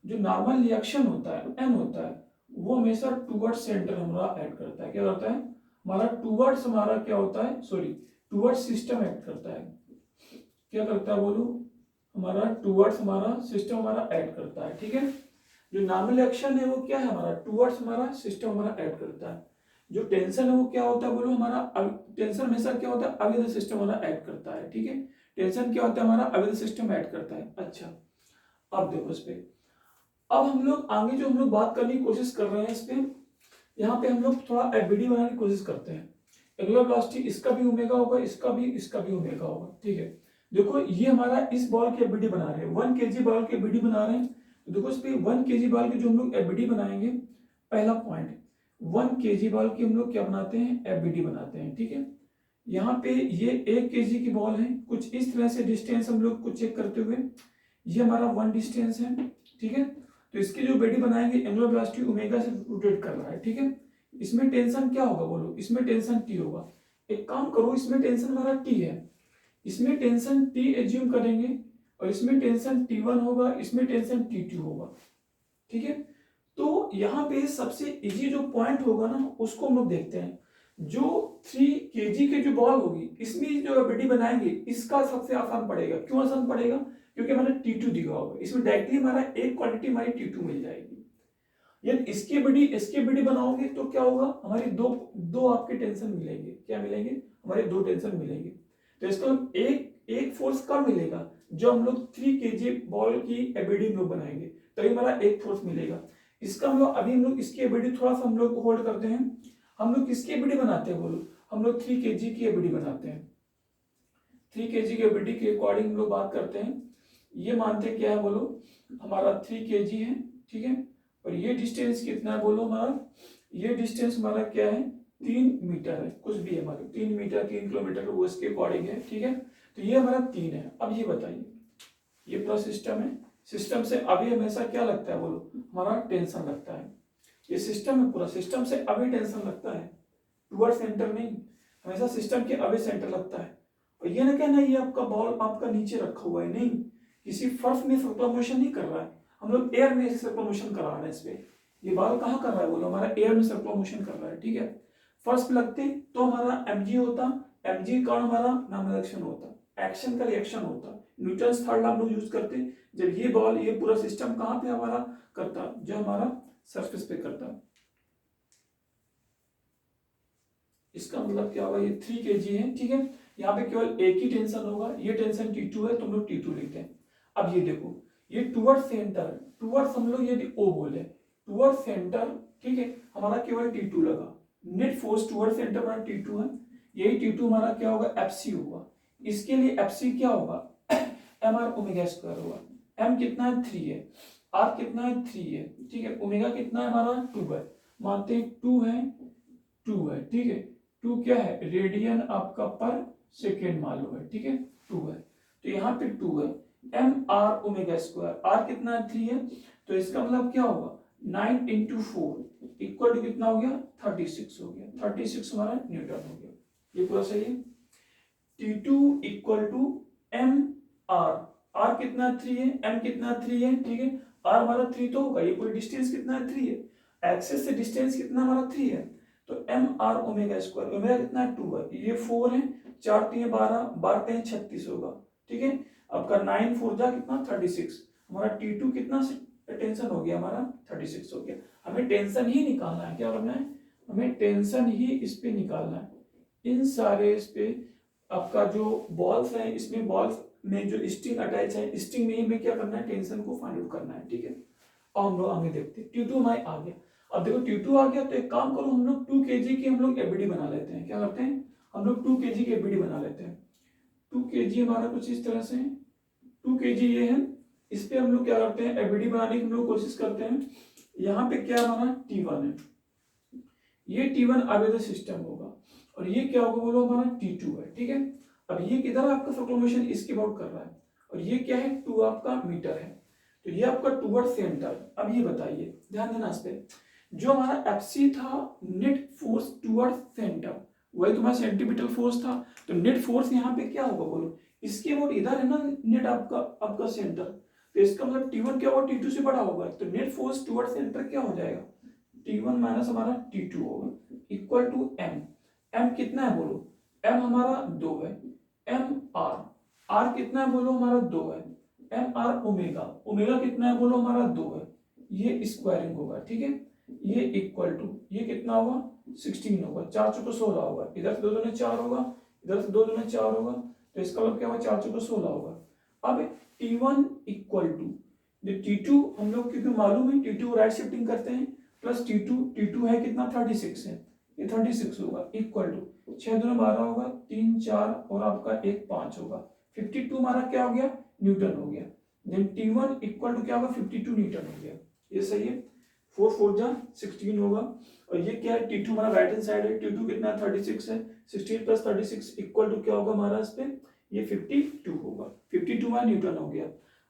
जो नॉर्मल रिएक्शन होता है एन होता है, वो हमेशा टूवर्ड्स सेंटर हमारा एक्ट करता है। क्या करता है? हमारा टूवर्ड्स हमारा क्या होता है? सॉरी, टूवर्ड्स सिस्टम एक्ट करता है। क्या करता है बोलो? हमारा टूवर्ड्स हमारा सिस्टम हमारा ऐड करता है। ठीक है, जो नॉर्मल एक्शन है वो क्या है? हमारा टूवर्ड्स हमारा सिस्टम हमारा ऐड करता है। जो टेंशन है वो क्या होता है बोलो? हमारा टेंशन हमेशा क्या होता है? अविद सिस्टम हमारा ऐड करता है। ठीक है, टेंशन क्या होता है? हमारा अविद सिस्टम ऐड करता है। अच्छा, अब देखो इस पे, अब हम लोग आगे जो हम लोग बात करने की कोशिश कर रहे हैं इस पे, यहाँ पे हम लोग थोड़ा एबीडी बनाने की कोशिश करते हैं। एंगुलर वेलोसिटी इसका भी ओमेगा होगा, इसका भी ओमेगा होगा। ठीक है, देखो ये हमारा इस बॉल की एबीडी बना रहे हैं, 1 kg बॉल की एबीडी बना रहे हैं। तो देखो इस पे 1 kg बॉल की जो हम लोग एबीडी बनाएंगे, पहला पॉइंट 1 kg बॉल की हम लोग क्या बनाते हैं? एबीडी बनाते हैं। ठीक है, यहाँ पे ये 1 kg की बॉल है, कुछ इस तरह से डिस्टेंस हम लोग को चेक करते हुए, ये हमारा 1 डिस्टेंस है। ठीक है, तो इसकी जो एबीडी बनाएंगे, एंगुलर वेलोसिटी ओमेगा से रोटेट कर रहा है। ठीक है, इसमें टेंशन क्या होगा बोलो? इसमें टेंशन टी होगा। एक काम करो, इसमें टेंशन हमारा टी है, इसमें टेंशन टी एज्यूम करेंगे, और इसमें टेंशन T1 होगा, इसमें टेंशन T2 होगा। ठीक है, तो यहाँ पे सबसे इजी जो पॉइंट होगा ना, उसको हम लोग देखते हैं। जो 3 kg की जो बॉल होगी, इसमें जो एबीडी बनाएंगे, इसका सबसे आसान पड़ेगा। क्यों आसान पड़ेगा? क्योंकि हमारा T2 दिया होगा, इसमें डायरेक्टली हमारा एक क्वांटिटी हमारी T2 मिल जाएगी। यदि इसकी एबीडी बनाओगे तो क्या होगा? हमारी दो आपके टेंशन मिलेंगे। क्या मिलेंगे? हमारे 2 टेंशन मिलेंगे। तो इसका एक फोर्स कब मिलेगा? जो हम लोग 3 kg बॉल की एबीडी लोग बनाएंगे, तभी हमारा एक फोर्स मिलेगा। इसका हम लोग अभी हम लोग इसकी एबीडी थोड़ा सा हम लोग होल्ड करते हैं। हम लोग किसकी एबीडी बनाते हैं बोलो? हम लोग 3 kg की एबीडी बनाते हैं। 3 kg की एबीडी के अकॉर्डिंग हम लोग बात करते हैं। ये मानते क्या है बोलो? हमारा 3 kg है। ठीक है, और ये डिस्टेंस कितना है बोलो? हमारा ये डिस्टेंस हमारा क्या है? 3 मीटर है, कुछ भी है हमारे 3 मीटर 3 किलोमीटर वो इसके अकॉर्डिंग है। ठीक है, तो ये हमारा 3 है। अब ये बताइए, ये पूरा सिस्टम है, सिस्टम से अभी हमेशा क्या लगता है बोलो? हमारा टेंशन लगता है। ये सिस्टम है, पूरा सिस्टम से अभी टेंशन लगता है, टुवर्ड सेंटर नहीं, हमेशा सिस्टम के अभी सेंटर लगता है। और ये ना कहना ये आपका बॉल आपका नीचे रखा हुआ है, नहीं, किसी फर्श में सर्कुलर मोशन नहीं कर रहा है, हम लोग एयर में सर्कुलर मोशन करा रहे हैं इस पे। ये बॉल कहाँ कर रहा है बोलो? हमारा एयर में सर्कुलर मोशन कर रहा है। ठीक है, फर्श पे लगते तो हमारा mg होता, mg का हमारा नॉर्मल एक्शन होता, एक्शन का रिएक्शन होता, न्यूटन्स थर्ड लॉ हम लोग यूज करते। जब ये बॉल ये पूरा सिस्टम कहाँ पे हमारा करता? जो हमारा सरफेस पे करता। इसका मतलब क्या होगा? ये 3 kg है। ठीक है, यहाँ पे केवल एक ही टेंशन होगा, ये टेंशन T2 है, तुम लोग T2 लिखते हैं। अब ये देखो, ये टुवर्ड सेंटर, टुवर्ड्स हम लोग यदि O बोले, टुवर्ड सेंटर, ठीक है, हमारा केवल T2 लगा। नेट फोर्स टुवर्ड सेंटर हमारा T2 है, यही T2 हमारा क्या होगा? FC होगा। इसके लिए FC क्या होगा? mr ओमेगा स्क्वायर होगा। m कितना है? 3 है, r कितना है? 3 है। ठीक है, ओमेगा कितना है हमारा? 2 है, मानते हैं 2 है, 2 है। ठीक है, 2 क्या है? रेडियन आपका पर सेकेंड मालूम है। ठीक है, 2 है, तो यहाँ पे 2 है, m r omega square, r कितना है? 3 है, तो इसका मतलब क्या होगा? 9 इंटू 4 इक्वल टू कितना हो गया? 36 हो गया। 36 हमारा न्यूटन हो गया। ये पूरा सही है। T2 equal to m r, r कितना? 3 है, एम कितना? 3 है। ठीक है, आर हमारा 3 तो होगा, ये पूरी डिस्टेंस कितना है? 3 है, एक्सेस से डिस्टेंस कितना हमारा? 3 है, तो m r omega square, omega कितना है? 2 है, ये 4 है, 4 3 12, 12 3 36 होगा। ठीक है, आपका 9 4 जा कितना? 36, हमारा T2 कितना टेंशन हो गया? हमारा 36 हो गया। हमें टेंशन ही निकालना है। क्या करना है? हमें टेंशन ही इस पे निकालना है। इन सारे इस पे आपका जो बॉल्स है, इसमें बॉल्स में जो स्ट्रिंग अटैच है, स्ट्रिंग में ही हमें क्या करना है? टेंशन को फाइंड आउट करना है। ठीक है, और हम लोग आगे देखते हैं। T2 हमारे आ गया। अब देखो T2 आ गया, तो एक काम करो, हम लोग 2 kg की हम लोग एबीडी बना लेते हैं। क्या करते हैं? हम लोग 2 kg की एबीडी बना लेते हैं। 2 kg हमारा कुछ इस तरह से है, 2 kg ये है, इस पे हम लोग क्या करते हैं? एबीडी बनाने की हम लोग कोशिश करते हैं। यहाँ पे क्या हमारा? T1 है, ये T1 आवेदन सिस्टम होगा, और ये क्या होगा बोलो? हमारा T2 है। ठीक है, अब ये किधर आपका सर्कुलर मोशन इसके अबाउट कर रहा है, और ये क्या है? 2 आपका मीटर है। तो ये आपका टूवर्ड सेंटर। अब ये बताइए, ध्यान देना इस पे, जो हमारा एफसी था नेट फोर्स टूवर्ड सेंटर, वही तुम्हारा सेंटीमीटर फोर्स था, तो नेट फोर्स यहाँ पे क्या होगा बोलो, इसके अबाउट इधर है ना नेट आपका आपका सेंटर, तो इसका मतलब T1 क्या होगा, T2 से बड़ा होगा, तो नेट फोर्स टूवर्ड सेंटर क्या हो जाएगा, T1 माइनस हमारा T2 होगा इक्वल टू M। M कितना है बोलो, M हमारा 2 है, M R कितना है बोलो, हमारा 2 है, M R ओमेगा कितना है बोलो, हमारा 2 है, ये स्क्वायरिंग होगा, ठीक है, ये इक्वल टू ये कितना होगा 16 होगा, 4 चौको 16 होगा, इधर से 2 दूनी 4 होगा, इधर से 2 दूनी 4 होगा, तो इसका मतलब क्या होगा 4 चौको 16 होगा। अब T1 इक्वल टू T2 हम लोग क्योंकि मालूम है T2 राइट शिफ्टिंग करते हैं, प्लस T2 है कितना 36 है, ये 36 होगा इक्वल टू 6 दूनी 12 होगा, 3 4 और आपका 1 5 होगा, 52 हमारा क्या हो गया न्यूटन हो गया। देन T1 इक्वल टू क्या होगा 52 न्यूटन हो गया, ये सही है, 4 4 जा 16 होगा, और ये क्या है T2 हमारा राइट हैंड साइड है, T2 कितना 36 है, 16 प्लस 36 इक्वल टू क्या होगा हमारा इस पे, ये 52 होगा, 52 हमारा न्यूटन हो गया।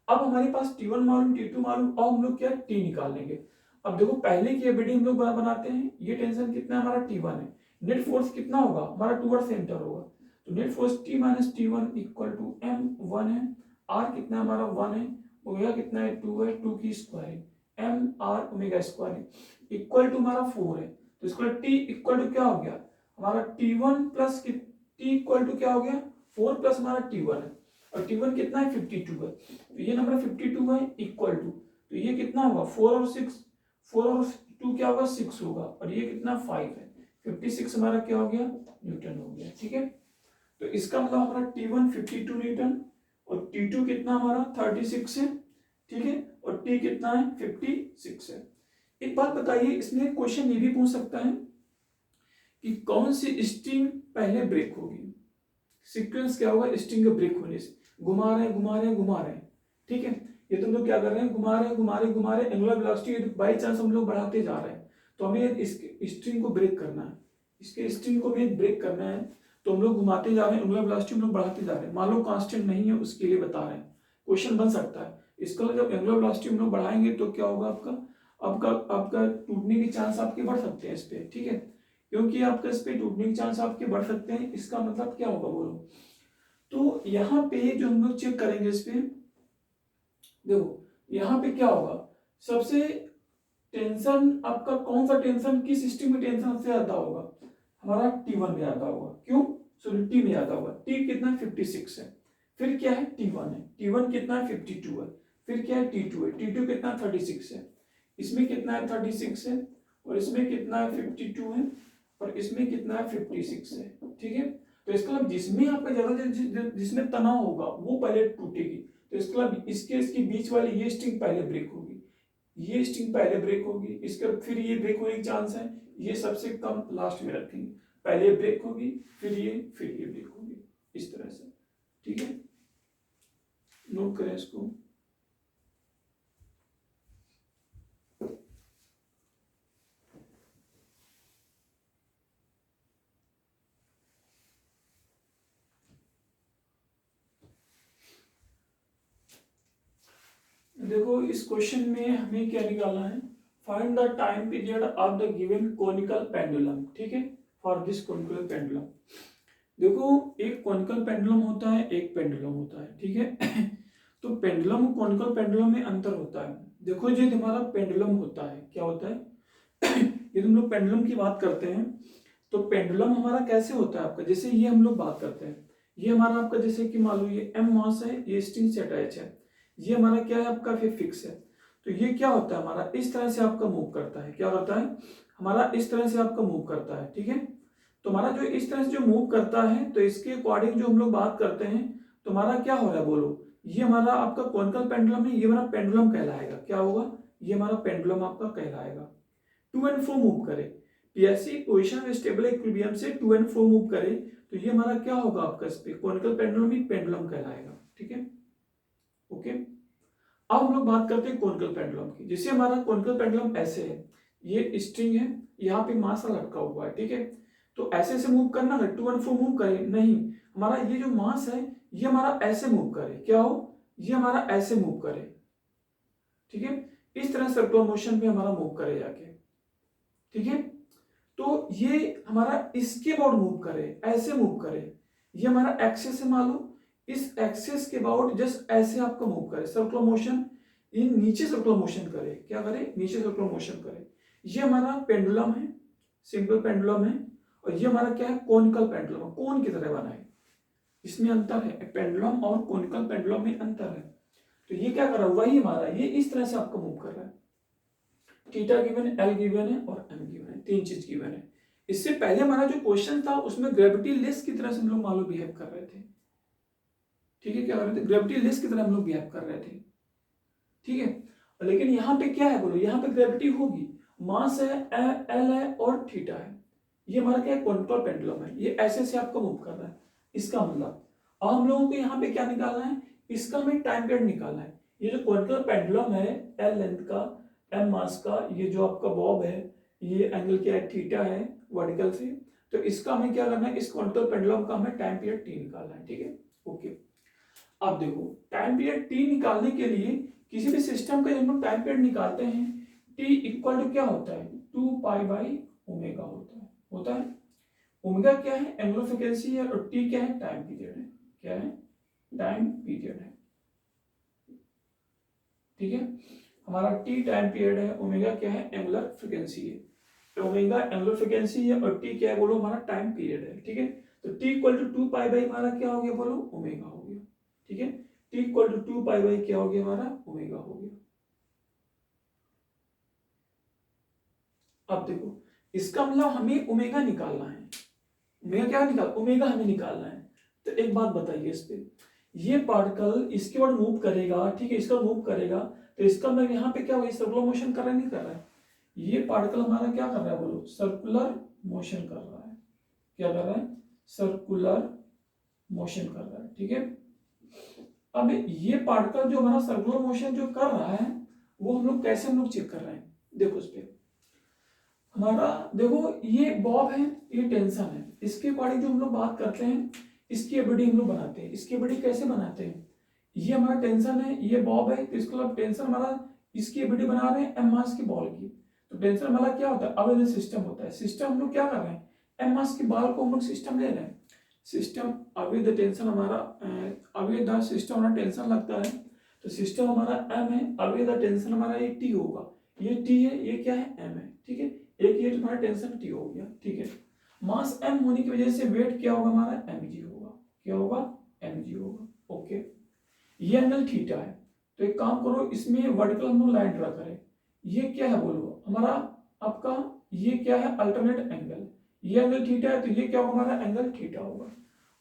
अब हमारे पास T1 मालूम T2 मालूम, अब हम लोग क्या T निकालेंगे। अब देखो पहले की एबीडी हम लोग बनाते हैं, ये टेंशन कितना हमारा T1 है, नेट फोर्स कितना होगा हमारा टूवर्ड सेंटर होगा, तो net force T minus T1 equal to M1 है, R कितना हमारा 1 है, ओमेगा कितना है 2 है, 2 की squaring M R omega squaring equal to हमारा 4 है, तो इसको T इक्वल टू क्या हो गया हमारा T1 plus T equal to क्या हो गया 4 प्लस हमारा T1 है, और T1 कितना है 52 है, तो ये नंबर 52 है इक्वल टू, तो ये कितना होगा 4 और 2 क्या होगा 6 होगा, और ये कितना 5 है, 56 हमारा क्या हो गया न्यूटन हो गया, ठीक है। तो इसका मतलब हमारा T1 52 न्यूटन और T2 कितना हमारा 36 है, ठीक है, और T कितना है 56 है। एक बात बताइए, इसमें क्वेश्चन ये भी पूछ सकता है कि कौन सी स्ट्रिंग पहले ब्रेक होगी, सीक्वेंस क्या होगा स्ट्रिंग के ब्रेक होने से, घुमा रहे हैं, ठीक है, ये तुम लोग क्या कर रहे हैं घुमा रहे हैं, एंगुलर वेलोसिटी बाई चांस हम लोग बढ़ाते जा रहे हैं, तो हमें इसके स्ट्रिंग को ब्रेक करना है, इसके स्ट्रिंग को हमें ब्रेक करना है, तो हम लोग घुमाते जा रहे हैं, एंगुलर वेलोसिटी हम लोग बढ़ाते जा रहे हैं, मान लो कांस्टेंट नहीं है उसके लिए बता रहे हैं, क्वेश्चन बन सकता है इसका, जब एंगुलर वेलोसिटी हम लोग बढ़ाएंगे तो क्या होगा आपका टूटने के चांस आपके बढ़ सकते हैं इस पे, ठीक है, क्योंकि आपका इस पे टूटने के चांस आपके बढ़ सकते हैं, इसका मतलब क्या होगा बोलो, तो यहाँ पे जो हम लोग चेक करेंगे इस पे, देखो यहाँ पे क्या होगा, सबसे टेंशन आपका कौन सा टेंशन किस स्ट्रिंग में टेंशन से ज्यादा होगा, हमारा T1 में ज्यादा होगा, क्यों सॉरी T में ज्यादा होगा, T कितना 56 है, फिर क्या है T1 है, T1 कितना 52 है, फिर क्या है T2 है, T2 कितना 36 है, इसमें कितना है 36 है, और इसमें कितना है 52 है, और इसमें कितना है 56 है, ठीक है, तो इसका मतलब जिसमें आपका ज्यादा जिसमें तनाव होगा वो पहले टूटेगी, तो इसका मतलब इसके बीच वाली ये स्ट्रिंग पहले ब्रेक होगी, ये स्ट्रिंग पहले ब्रेक होगी, इसके फिर ये ब्रेक होने के चांस है, ये सबसे कम लास्ट में रखेंगे, पहले ब्रेक होगी फिर ये ब्रेक होगी, इस तरह से, ठीक है, नोट करें इसको। देखो इस क्वेश्चन में हमें क्या निकालना है, find the time period of the given conical pendulum, ठीक है, फॉर दिस कोनिकल पेंडुलम। देखो एक कोनिकल पेंडुलम होता है, एक पेंडुलम होता है, ठीक है तो पेंडुलम और कोनिकल पेंडुलम में अंतर होता है। देखो जो हमारा पेंडुलम होता है क्या होता है ये तुम लोग पेंडुलम की बात करते हैं, तो पेंडुलम हमारा कैसे होता है आपका, जैसे ये हम लोग बात करते हैं, ये हमारा आपका जैसे कि मान लो ये M मास है, ये स्ट्रिंग से अटैच है, ये हमारा क्या है आपका फिक्स है, तो ये क्या होता है हमारा इस तरह से आपका मूव करता है, क्या होता है हमारा इस तरह से आपका मूव करता है, ठीक है, तो हमारा जो इस तरह से जो मूव करता है, तो इसके अकॉर्डिंग जो हम लोग बात करते हैं, तो हमारा क्या हो रहा है बोलो, ये हमारा आपका कोनिकल पेंडुलम है, ये हमारा पेंडुलम कहलाएगा, क्या होगा ये हमारा पेंडुलम आपका कहलाएगा, टू एंड फ्रो मूव करे, ऐसी पोजीशन स्टेबल इक्विलिब्रियम से टू एंड फ्रो मूव करे, तो ये हमारा क्या होगा आपका इस पे कोनिकल पेंडुलम ही पेंडुलम कहलाएगा, ठीक है, ओके। अब हम लोग बात करते हैं कोनिकल पेंडुलम की, जैसे हमारा कोनिकल पेंडुलम ऐसे है, ये स्ट्रिंग है, यहाँ पे मास लटका हुआ है, ठीक है, तो ऐसे से मूव करना है, टू एंड फ्रो मूव करे नहीं, हमारा ये जो मास है ये हमारा ऐसे मूव करे, क्या हो ये हमारा ऐसे मूव करे, ठीक है। इस तरह सर्कुलर मोशन भी हमारा मूव करे जाके, ठीक है। तो ये हमारा इसके अबाउट मूव करे, ऐसे मूव करे, ये हमारा एक्सिस है मान लो, इस एक्सिस के अबाउट जस्ट ऐसे आपका मूव करे सर्कुलर मोशन, ये नीचे सर्कुलर मोशन करे, क्या करे, नीचे सर्कुलर मोशन करे। ये हमारा पेंडुलम है, सिंपल पेंडुलम है, और ये हमारा क्या है, कोनिकल पेंडुलम, कोन की तरह बना है। इसमें अंतर है, पेंडुलम और कोनिकल पेंडुलम में अंतर है। तो ये क्या कर रहा है, वही हमारा ये इस तरह से आपको मूव कर रहा है। थीटा गिवन है, एल गिवन है और एम गिवन है, तीन चीज गिवन है। इससे पहले हमारा जो क्वेश्चन था उसमें ग्रेविटी लेस की तरह से हम लोग मान लो बिहेव कर रहे थे, ठीक है, क्या कर रहे थे, ग्रेविटी लेस की तरह हम लोग बिहेव कर रहे थे, ठीक है। लेकिन यहाँ पे क्या है बोलो, यहाँ पे ग्रेविटी होगी, मास है, एल है और थीटा है। ये हमारा क्या है, कोनिकल पेंडुलम है, ये ऐसे से आपको मूव कर रहा है। इसका मतलब अब हम लोगों को यहाँ पे क्या निकालना है, इसका हमें टाइम पीरियड निकालना है। ये जो कोनिकल पेंडुलम है, एल लेंथ का, एम मास का, ये जो आपका बॉब है, ये एंगल क्या है, थीटा है वर्टिकल से। तो इसका हमें क्या करना है, इस कोनिकल पेंडुलम का हमें टाइम पीरियड टी निकालना है, ठीक है, ओके। अब देखो टाइम पीरियड टी निकालने के लिए किसी भी सिस्टम का जब हम लोग टाइम पीरियड निकालते हैं, टी इक्वल टू क्या होता है, 2 पाई/ओमेगा होता है। ओमेगा क्या है, एंगुलर फ्रीक्वेंसी है, और टी क्या है, टाइम पीरियड है, क्या है, टाइम पीरियड है, ठीक है। हमारा टी टाइम पीरियड है, ओमेगा क्या है, एंगुलर फ्रीक्वेंसी है। तो ओमेगा एंगुलर फ्रीक्वेंसी है और टी क्या है बोलो, हमारा टाइम पीरियड है, ठीक है। तो टी इक्वल टू 2 पाई हमारा क्या हो गया बोलो, ओमेगा हो गया, ठीक है। टी इक्वल टू 2 पाई क्या हो गया हमारा, ओमेगा हो गया। अब देखो इसका मतलब हमें ओमेगा निकालना है, ओमेगा क्या निकाल, ओमेगा हमें निकालना है। तो एक बात बताइए इस पे, ये पार्टिकल इसके बाद मूव करेगा, ठीक है, इसका मूव करेगा, तो इसका मतलब यहाँ पे क्या हुआ, सर्कुलर मोशन कर रहा है, नहीं कर रहा है, ये पार्टिकल हमारा क्या कर रहा है बोलो, सर्कुलर मोशन कर रहा है, क्या कर रहा है, सर्कुलर मोशन कर रहा है, ठीक है। अब ये पार्टिकल जो हमारा सर्कुलर मोशन जो कर रहा है, वो हम लोग कैसे हम लोग चेक कर रहे हैं, देखो इस पे हमारा, देखो ये बॉब है, ये टेंशन है, इसके अकॉर्डिंग जो हम लोग बात करते हैं, इसकी एबीडी हम लोग बनाते हैं। इसकी एबीडी कैसे बनाते हैं, ये हमारा टेंशन है, ये बॉब है, तो इसका मतलब टेंशन हमारा, इसकी एबीडी बना रहे हैं एम मास की बॉल की। तो टेंशन हमारा क्या होता है, अवेद सिस्टम होता है। सिस्टम हम लोग क्या कर रहे हैं, एम मास की बॉल को हम लोग सिस्टम ले रहे हैं, सिस्टम अवेद टेंशन हमारा, अवेद सिस्टम हमारा टेंशन लगता है, तो सिस्टम हमारा एम है, अवेद टेंशन हमारा ये टी होगा, ये टी है, ये क्या है, एम है, ठीक है। एक ये तुम्हारा टेंशन टी हो गया, ठीक है। मास एम होने की वजह से वेट क्या होगा हमारा, mg होगा, क्या होगा, mg होगा, ओके। ये एंगल थीटा है, तो एक काम करो, इसमें वर्टिकल हम लोग लाइन ड्रा करें। ये क्या है बोलो हमारा, आपका ये क्या है, अल्टरनेट एंगल, ये एंगल थीटा है, तो ये क्या होगा हमारा, एंगल थीटा होगा।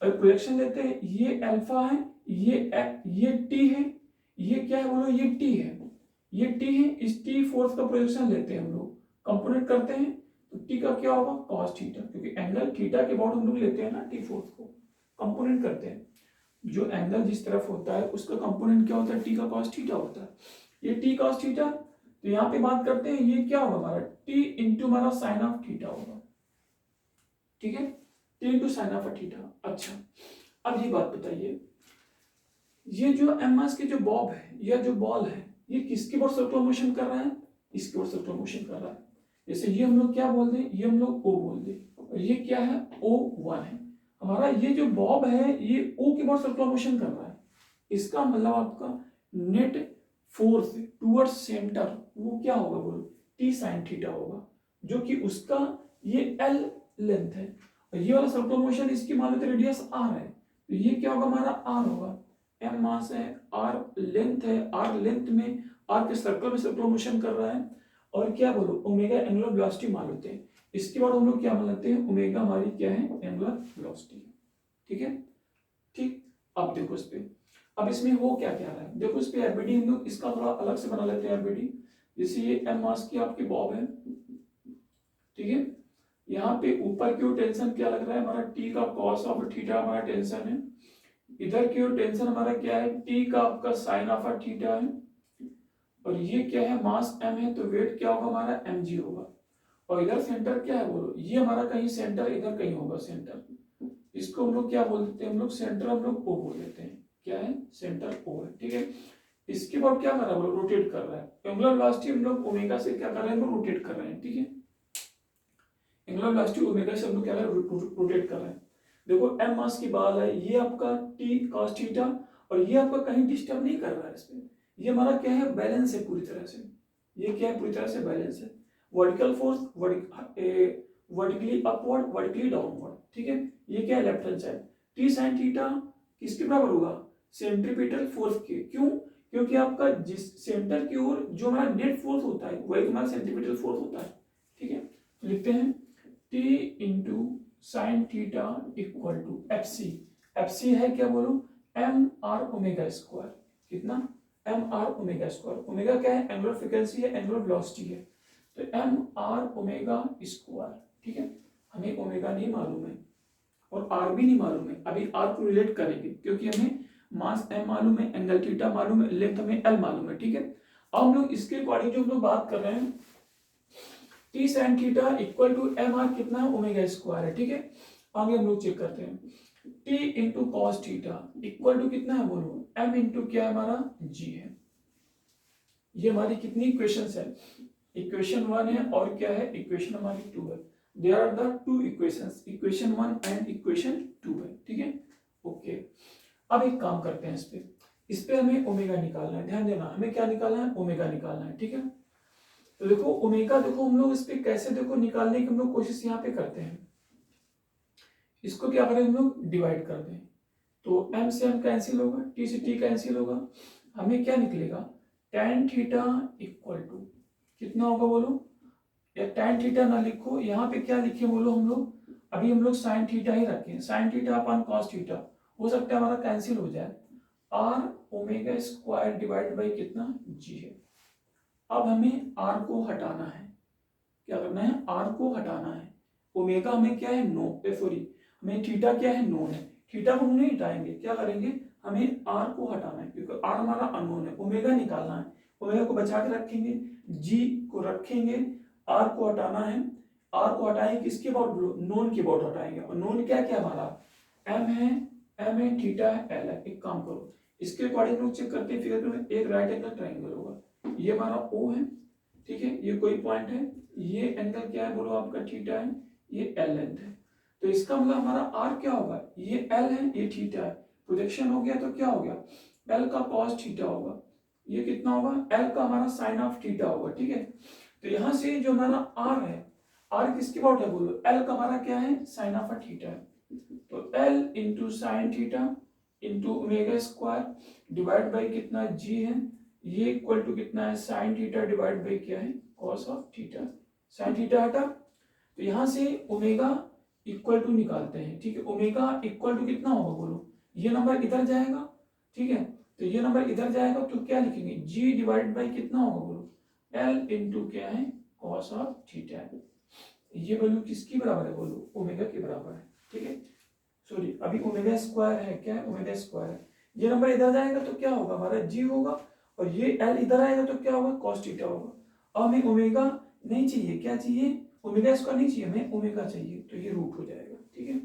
और प्रोजेक्शन लेते हैं, ये अल्फा है, ये टी है, ये क्या है बोलो, ये टी है, ये टी है, इस टी फोर्स का प्रोजेक्शन लेते हैं हम लोग, कंपोनेंट करते हैं, तो टी का क्या होगा, कॉस थीटा, क्योंकि एंगल थीटा के अबाउट हम लोग लेते हैं ना, टी फोर्स को कंपोनेंट करते हैं, जो एंगल जिस तरफ होता है उसका कंपोनेंट क्या होता है, टी का कॉस थीटा होता है, ये टी कॉस थीटा। तो यहाँ पे बात करते हैं, ये क्या होगा हमारा, टी इंटू हमारा साइन ऑफ थीटा होगा, ठीक है, T into sign of theta. अच्छा अब ये बात बताइए, ये जो एम मास की जो बॉब है या जो बॉल है, ये किसके ऊपर सर्कुलर मोशन कर रहा है, इसके ऊपर सर्कुलर मोशन कर रहा है। जैसे ये हम लोग क्या बोल दें, ये हम लोग ओ बोल दें, और ये क्या है, O1 है हमारा। ये जो बॉब है ये O के ऊपर सर्कुलर मोशन कर रहा है, इसका मतलब आपका नेट फोर्स टुवर्ड्स सेंटर वो क्या होगा बोलो, टी साइन थीटा होगा, जो कि उसका ये L लेंथ है, और ये वाला सर्कुलर मोशन इसकी मान लेते रेडियस R है, तो ये क्या होगा हमारा R होगा, एम मास है, R लेंथ है, R लेंथ में R के सर्कल में सर्कुलर मोशन कर रहा है, और क्या बोलो ओमेगा एंगुलर वेलोसिटी मान लेते हैं। इसके बाद हम लोग क्या मान लेते हैं, ओमेगा हमारी क्या है, एंगुलर वेलोसिटी, ठीक है, ठीक। अब देखो इस पे, अब इसमें हो क्या क्या रहा है, देखो इस पे एबीडी हम लोग इसका थोड़ा अलग से बना लेते हैं एबीडी। जैसे ये एम मास की आपकी बॉब है, ठीक है, यहाँ पे ऊपर की ओर टेंशन क्या लग रहा है हमारा, टी का कॉस ऑफ थीटा हमारा टेंशन है, इधर की ओर टेंशन हमारा क्या है, टी का आपका साइन ऑफ थीटा है, और ये क्या है, मास m है, तो वेट क्या होगा हमारा, mg होगा। और इधर सेंटर क्या है बोलो, ये हमारा कहीं सेंटर इधर कहीं होगा सेंटर, इसको हम लोग क्या बोल देते हैं, हम लोग सेंटर हम लोग O बोल देते हैं, क्या है, सेंटर O है, ठीक है। इसके बाद क्या कर रहा है, बोलो रोटेट कर रहा है। एंगुलर वेलोसिटी हम लोग ओमेगा से क्या कर रहे हैं, हम लोग रोटेट कर रहे हैं, ठीक है। एंगुलर वेलोसिटी ओमेगा से हम लोग क्या कर रहे हैं, रोटेट कर रहे हैं। देखो m मास की बॉल है, ये आपका t cos थीटा, और ये आपका कहीं डिस्टर्ब नहीं कर रहा है इसमें, ये हमारा क्या है, बैलेंस है पूरी तरह से, ये क्या है, पूरी तरह से बैलेंस है। Vertical force vertically upward, vertically downward, ठीक है। ये क्या है, left hand side. T sine theta किसके बराबर होगा, सेंट्रीपिटल फोर्स के। क्यों, क्योंकि आपका जिस सेंटर की ओर जो हमारा नेट फोर्स होता है वही तुम्हारा सेंट्रीपिटल फोर्स होता है, ठीक है। तो लिखते हैं T into sine theta equal to F C. F C है क्या, बोलो एम आर ओमेगा स्क्वायर। कितना, m r omega square. Omega क्या है, एंगुलर फ्रीक्वेंसी है, एंगुलर वेलोसिटी है, तो एम आर ओमेगा स्क्वायर, ठीक है। हमें ओमेगा नहीं मालूम है और आर भी नहीं मालूम है, अभी आर को रिलेट करेंगे क्योंकि हमें मास एम मालूम है, एंगल थीटा मालूम है, लेंथ हमें एल मालूम है, ठीक है। अब हम लोग इसके अकॉर्डिंग जो हम लोग बात कर रहे हैं, T sine theta equal to m r कितना है, ओमेगा स्क्वायर है, ठीक है। आगे हम लोग चेक करते हैं, T into cos theta equal to कितना है, बोलो एम इंटू क्या है हमारा, जी है। ये हमारी कितनी इक्वेशंस है, इक्वेशन 1 है और क्या है, इक्वेशन हमारी 2 है। There are the two equations, equation 1 and equation 2 है, ठीक है। ओके, अब एक काम करते हैं, इस पे हमें ओमेगा निकालना है, ध्यान देना, हमें क्या निकालना है, ओमेगा निकालना है, ठीक है। तो देखो ओमेगा, देखो हम लोग इस पे कैसे देखो निकालने की हम लोग कोशिश यहाँ पे करते हैं। इसको क्या करें, हम लोग डिवाइड कर दें, तो m से m कैंसिल होगा, t से t कैंसिल होगा, हमें क्या निकलेगा, tan थीटा इक्वल टू कितना होगा, बोलो, या tan थीटा ना लिखो, यहाँ पे क्या लिखे बोलो, हम लोग अभी हम लोग साइन थीटा ही रखें, साइन थीटा अपन कॉस थीटा, हो सकता है हमारा कैंसिल हो जाए, r omega square divide by कितना, g है। अब हमें r को हटाना है, क्या करना है, r को हटाना है। ओमेगा हमें क्या है, नो सॉरी, हमें थीटा क्या है, नोन है, थीटा को हम नहीं हटाएंगे, क्या करेंगे, हमें r को हटाना है क्योंकि r हमारा अननोन है, ओमेगा निकालना है, ओमेगा को बचा के रखेंगे, g को रखेंगे, r को हटाना है, r को हटाएंगे किसके अबाउट, नोन के अबाउट हटाएंगे, और नोन क्या क्या हमारा, m है, थीटा है, l है। एक काम करो, इसके अकॉर्डिंग लोग चेक करते हैं फिगर में, एक राइट एंगल ट्राइंगल होगा, ये हमारा O है, ठीक है, ये कोई पॉइंट है, ये एंगल क्या है, बोलो आपका थीटा है, ये L लेंथ है, तो इसका मतलब हमारा R क्या होगा, ये L है, ये थीटा है, प्रोजेक्शन हो गया तो क्या हो गया, L का cos थीटा होगा, ये कितना होगा, L का हमारा साइन ऑफ थीटा होगा, ठीक है। तो यहाँ से जो हमारा R है, R किसके अबाउट है, बोलो L का हमारा क्या है, साइन ऑफ थीटा है, तो L into sine theta into omega square divide by कितना, G है, ये इक्वल टू कितना है, साइन थीटा डिवाइड बाई क्या है, cos of theta, sine theta हटा, तो यहां से ओमेगा इक्वल टू निकालते हैं, ठीक है। ओमेगा इक्वल टू कितना होगा, बोलो, ये नंबर इधर जाएगा, ठीक है, तो ये नंबर इधर जाएगा तो क्या लिखेंगे, जी डिवाइड बाई कितना होगा, बोलो एल इंटू क्या है, कॉस ऑफ थीटा है। ये वैल्यू किसकी बराबर है, बोलो ओमेगा के बराबर है, ठीक है। सॉरी, अभी ओमेगा स्क्वायर है, क्या है, ओमेगा स्क्वायर है, ये नंबर इधर जाएगा तो क्या होगा, हमारा जी होगा, और ये एल इधर आएगा तो क्या होगा, कॉस थीटा होगा। अब हमें ओमेगा नहीं चाहिए, क्या चाहिए, ओमेगा स्क्वायर नहीं चाहिए, हमें ओमेगा चाहिए, तो ये रूट हो जाएगा, ठीक है।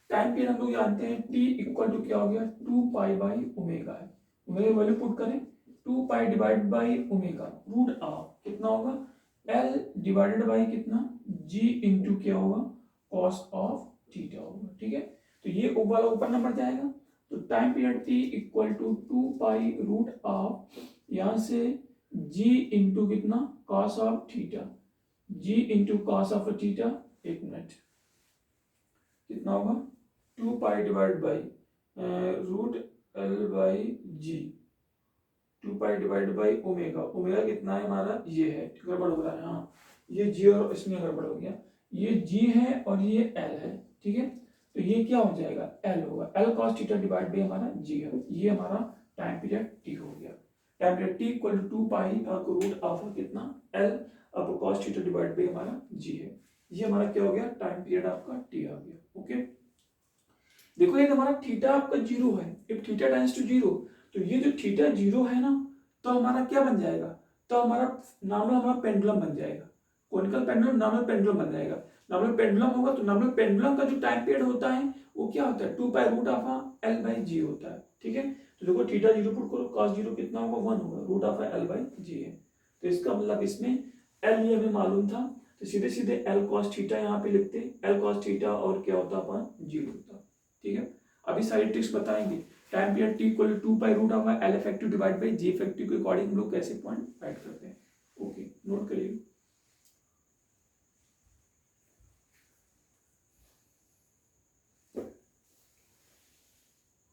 टाइम पीरियड हम लोग जानते हैं, टी इक्वल टू क्या हो गया, 2 पाई बाई ओमेगा है, ओमेगा वैल्यू पुट करें, 2 pi divide by omega root of कितना होगा, एल डिवाइडेड बाई कितना, जी इंटू क्या होगा, कॉस ऑफ थीटा होगा, ठीक है। तो ये वाला ऊपर नंबर जाएगा, तो time period T equal to 2 pi root of, यहां से g इंटू कितना, cos of theta, g into cos of theta, एक मिनट, कितना होगा, 2 pi divide by root L by G, 2 pi divide by omega, omega कितना है हमारा, ये है, गड़बड़ हो रहा है, हाँ ये जी और इसमें गड़बड़ हो गया, ये जी है और ये एल है, ठीक है। तो ये क्या हो जाएगा, एल होगा, L cos theta divide by हमारा जी है, ये हमारा टाइम पीरियड टी हो गया। Time period T equal to 2 pi root of कितना, एल अब कॉस थीटा डिवाइड बाई हमारा जी है, ये हमारा क्या हो गया, टाइम पीरियड आपका टी आ गया, ओके। देखो एक हमारा थीटा आपका 0 है, इफ थीटा टेंड्स टू 0, तो ये जो थीटा 0 है ना, तो हमारा क्या बन जाएगा, तो हमारा नॉर्मल हमारा पेंडुलम बन जाएगा, कोनिकल पेंडुलम नॉर्मल पेंडुलम बन जाएगा। नॉर्मल पेंडुलम होगा तो नॉर्मल पेंडुलम का जो टाइम पीरियड होता है वो क्या होता है, 2 pi root of L by G होता है, ठीक है। तो देखो थीटा 0 पुट करो, cos 0 कितना होगा 1 होगा, रूट ऑफ एल बाई जी है। तो इसका मतलब इसमें एल ये हमें मालूम था, तो सीधे सीधे एल कॉस थीटा यहाँ पे लिखते, एल कॉस थीटा और क्या होता अपन 0 होता। ठीक है, अभी सारी ट्रिक्स बताएंगे। Time period T equal to 2 pi root of L effective divide by G effective के अकॉर्डिंग हम लोग कैसे पॉइंट फाइंड करते हैं।